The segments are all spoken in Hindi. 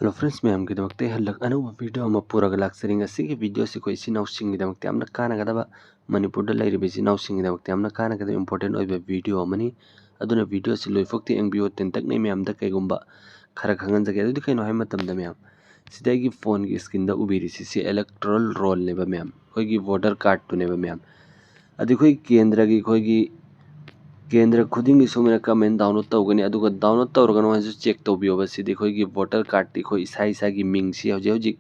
हेलो फ्रेंड्स, मैम की दमकते हल्लक अनौब वीडियो अमा पुरागा लाक्सरिंग असिगी वीडियो से कोई सिनाउसिंग की दमकते हमना कानागदबा मणिपुर दा लाइरिबे सिनाउसिंग की दमकते हमना कानागदबा इंपोर्टेंट ओइबा वीडियो अमनी अदुना वीडियो से लोइफोक्ति एंबियो तेंतक नै मैम दा कैगुम्बा खरा खंगनजगे अदुदि कैनो हाय मतमदा मैम सिदागी फोन की स्क्रीन दा उबिरिसि सि इलेक्टोरल रोल नेबा मैम खोगी वोटर कार्ड तो नेबा मैम अदि खोई केंद्र की खोगी केंद्र खुदिंगी सुमना कमेंट डाउनलोड तौगनी अदुगा डाउनलोड तौरगनो हाजु चेक तौबियोबा सिदि खोगी वोटर कार्ड ति खोई इसा इसागी मिंगसी हौजे हौजिक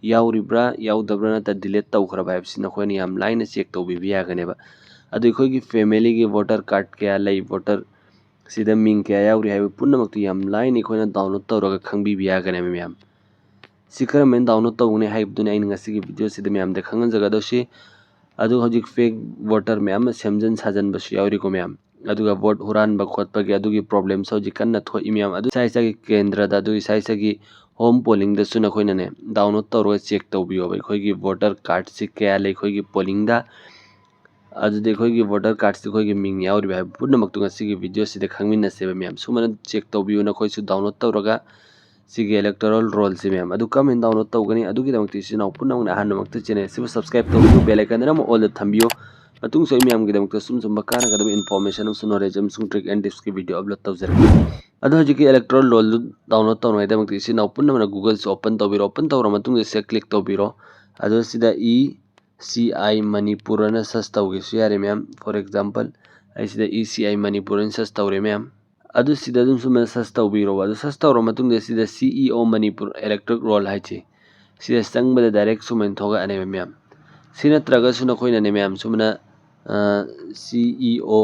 याउरिब्रा याउदब्रा नता डिलीट तौखरबा हाइबसि नखोयनि याम लाइन चेक तौबिबि यागनेबा अदु खोगी फैमिली की वोटर कार्ड क्या लै वोटर सिदा मिंग क्या याउरि हाइबा पुनमक्तु याम लाइन खोयना डाउनलोड तौरगा खंबिबि यागनेबा मैम सिखर मेन डाउनलोड तौगने हाइबदुने आइन ngasi वीडियो सिदा मैम दे खंगन जगदोसि अदु हौजिक फेक वोटर मैम सेमजन साजन बसु याउरिको मैम अदुगा वोट हुरान खोटपगी अदुगी प्रॉब्लम हौजिक कन्ना थोइ मैम अदु साइसागी केंद्र दा अदु साइसागी होम पोलिंग दसु नखोइनने डाउनलोड तौरगा चेक तौबियो बै खोइगी वोटर कार्ड से क्या लै खोइगी पोलिंग दा अदु दे खोइगी वोटर कार्ड से खोइगी मिंग याउरि भाइ पुनमक्तु ngasi वीडियो सिदा खंगमिनसेबा मैम सुमन चेक तौबियो नखोइसु डाउनलोड तौरगा सिगे इलेक्टोरल रोल से मैम अदु कमेंट डाउनलोड तौगनी अदुगी दमक्ति सिनाउ पुनमक्ना अहानमक्ति चैनल सिबु सब्सक्राइब तौबियो बेल आइकन नम ऑल थंबियो मतुंग सोइ मैम की दमक्ति सुम कानागदब इन्फॉर्मेशन अमसु नॉलेज अमसु ट्रिक एंड टिप्स की वीडियो अपलोड तौजरगे अदु हजिकी इलेक्टोरल रोल डाउनलोड तौनाय दमक्ति सिनाउ पुनमना गूगल से ओपन तौबिरो ओपन तौर मतुंग से क्लिक तौबिरो अदु सिदा ECI मणिपुर न सर्च तौगेसु यारे मैम फॉर एग्जांपल आई सिदा ECI मणिपुर न सर्च तौरे मैम अदु सिदा दुम सुम सर्च तौबिरो अदु सर्च तौर मतुंग सिदा CEO मणिपुर इलेक्टोरल रोल हाइचे सिदा संगबदा डायरेक्ट सुमन थोगा अने मैम सिनत्रगा सुना खोइनने मैम सुमना CEO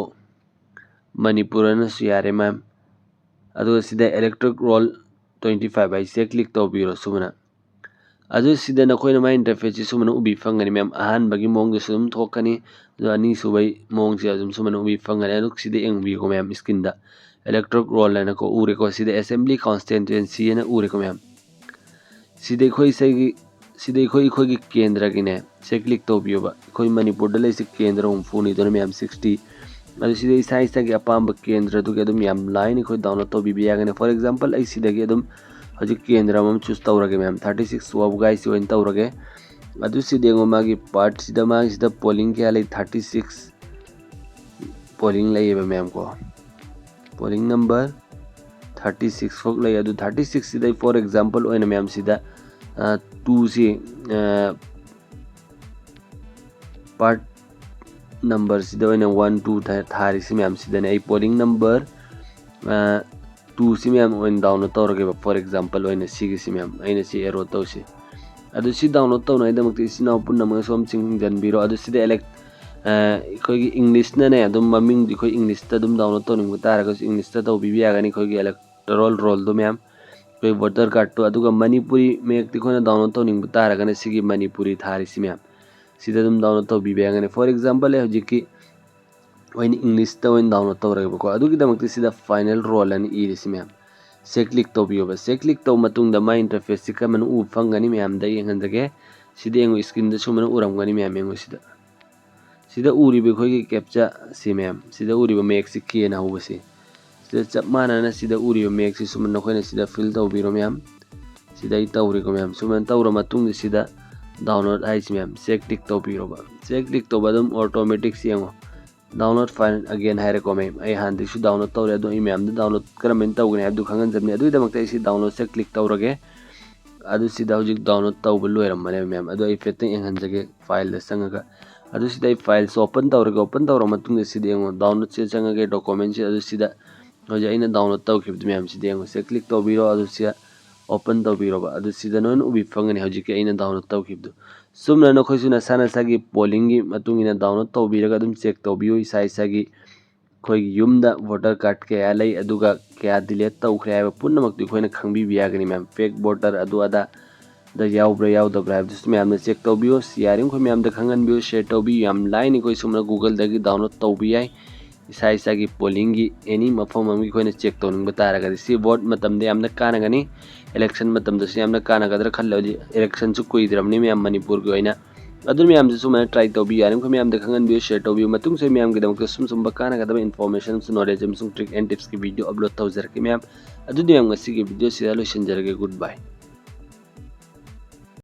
मणिपुर न सुयारे मैम अदु सिदा इलेक्टोरल रोल 25 आई से क्लिक तौबिरो सुमना अदु सिदा नखोइना मा इंटरफेस सुमना उबि फंगनी मैम अहान बगी मोंग सुम थोकनी अदु अनि सुबै मोंग से अदुम सुमना उबि फंगनी अदु सिदा एंबिको मैम स्क्रीन दा इलेक्टोरल रोल न को उरेको सिदा असेंबली कॉन्स्टिट्यूएंसी न उरेको मैम सिदा खोई खोई केंद्र की ने से क्लिक तौबियोबा खोई मणिपुर दा लेसि केंद्र हुमफुनी दोन मैम 60 अदु सिदा इसा इसा की अपाम केंद्र दुगे अदुम याम लाइन खोई डाउनलोड तौबिबि यागने फॉर एग्जांपल आई सिदा की अदुम हजिक केंद्र मम चूज तौरगे मैम 36 वाब गाइस ओइन तौरगे अदु सिदेंगो मागी पार्ट सिदा मागी सिदा पोलिंग क्या लै 36 पोलिंग लैबा मैम को पोलिंग नंबर 36 फोक लै अदु 36 सिदा फॉर एग्जांपल ओइन मैम सिदा 2 से पार्ट नंबर सिदा ओइन 1 2 थारी से मैम सिदा ने पोलिंग नंबर 2 से मैम ओइन डाउनलोड तौरगे फॉर एग्जांपल ओइन सिगी से मैम आइन से एरो तौसे अदु सि डाउनलोड तौनाय दमक्ति सिनाउ पुनम सोम चिंग जनबिरो अदु सिदा एलेक्ट खोगी इंग्लिश ने अदुम ममिंग दि खोई इंग्लिश ता अदुम डाउनलोड तौनिंग तारगा इंग्लिश ता तौबिबि यागनी खोगी इलेक्टोरल रोल दो मैम कोई वोटर कार्ड तो अदुगा मणिपुरी मेक तिखोना डाउनलोड तौनिंग तारगने सिगी मणिपुरी थारिसि मैम सिदा दुम डाउनलोड तौबिबि यागने फॉर एग्जांपल हजिकी ओइन इंग्लिश ता ओइन डाउनलोड तौरगेबको अदुगी दमक्ति सिदा फाइनल रोल अनि इरिसि मैम से क्लिक तौबियोबा से क्लिक तौ मतुंग दा मा इंटरफेस सिका मन उ फंगनी मैम दा यंगनजगे सिदा एंगो स्क्रीन दा सुमन उरमगनी मैम एंगो सिदा उरिबे खोगी कैप्चा सि मैम सिदा उरिबे मेक सि केना होबसे सिदा चप मानाना सिदा उरिबे मेक सि सुमन नखोइना सिदा फिल तौबिरो मैम सिदा इ तौरिको मैम सुमन तौर मतुंग सिदा डाउनलोड आइस मैम से क्लिक तौबिरोबा से क्लिक तौबा दम ऑटोमेटिक सिंगो डाउनलोड फाइल अगेन हाइरेको मैम आई हांदिसु डाउनलोड तौरे अदु इ मैम दा डाउनलोड करमेंट तौगने अदु खंगन जबने अदु दमक्ता इसी डाउनलोड से क्लिक तौरगे अदु सिदा हजिक डाउनलोड तौब लोइरमने मैम अदु आई फेते एंगनजगे फाइल दा संगगा अदु सिदा फाइल से ओपन तौरगे ओपन तौर मतुंग सिदा एंगो डाउनलोड से संगगे डॉक्यूमेंट से अदु सिदा हजि आइना डाउनलोड तौखिबदु मैम सिदा एंगो से क्लिक तौबिरो अदु सिदा ओपन तौबिरोबा अदु सिदा नोन उबि फंगने हजिक आइना डाउनलोड तौखिबदु सुमना नखोइसुना साना सागी पोलिंग की मतुंगिना डाउनलोड तौबिरगा अदुम चेक तौबियो इसा इसागी खोई युमदा वोटर कार्ड क्या लै अदुगा क्या डिलीट तौखरे हाइबा पुनमक्ति खोइना खंबिबि यागनी मैम फेक वोटर अदु अदा दा याउब्रा याउदब्रा हाइबदुस मैम चेक तौबियो सियारिंग खोइ मैम दा खंगनबियो शेयर तौबियो याम लाइन खोइ सुमना गूगल दगी डाउनलोड तौबि याइ इसा इसागी पोलिंग की एनी मफम अमगी खोइना चेक तौनिंग तारगदि सि वोट मतमदे यामना कानगनी इलेक्शन मतमदसु यामना कानगदरा खल्लौदि इलेक्शन सु कुइद्रमनि मैम मणिपुर की ओइना अदुन मैम से सुमना ट्राई तौबि यारिम खो मैम दा खंगनबियो शेयर तौबियो मतुंग से मैम की दमक सुम कानगदब इन्फॉर्मेशन सु नॉलेज अमसु ट्रिक एंड टिप्स की वीडियो अपलोड तौजरके मैम अदुदि मैम ngasi की वीडियो सिदा लोइसनजरगे गुड बाय।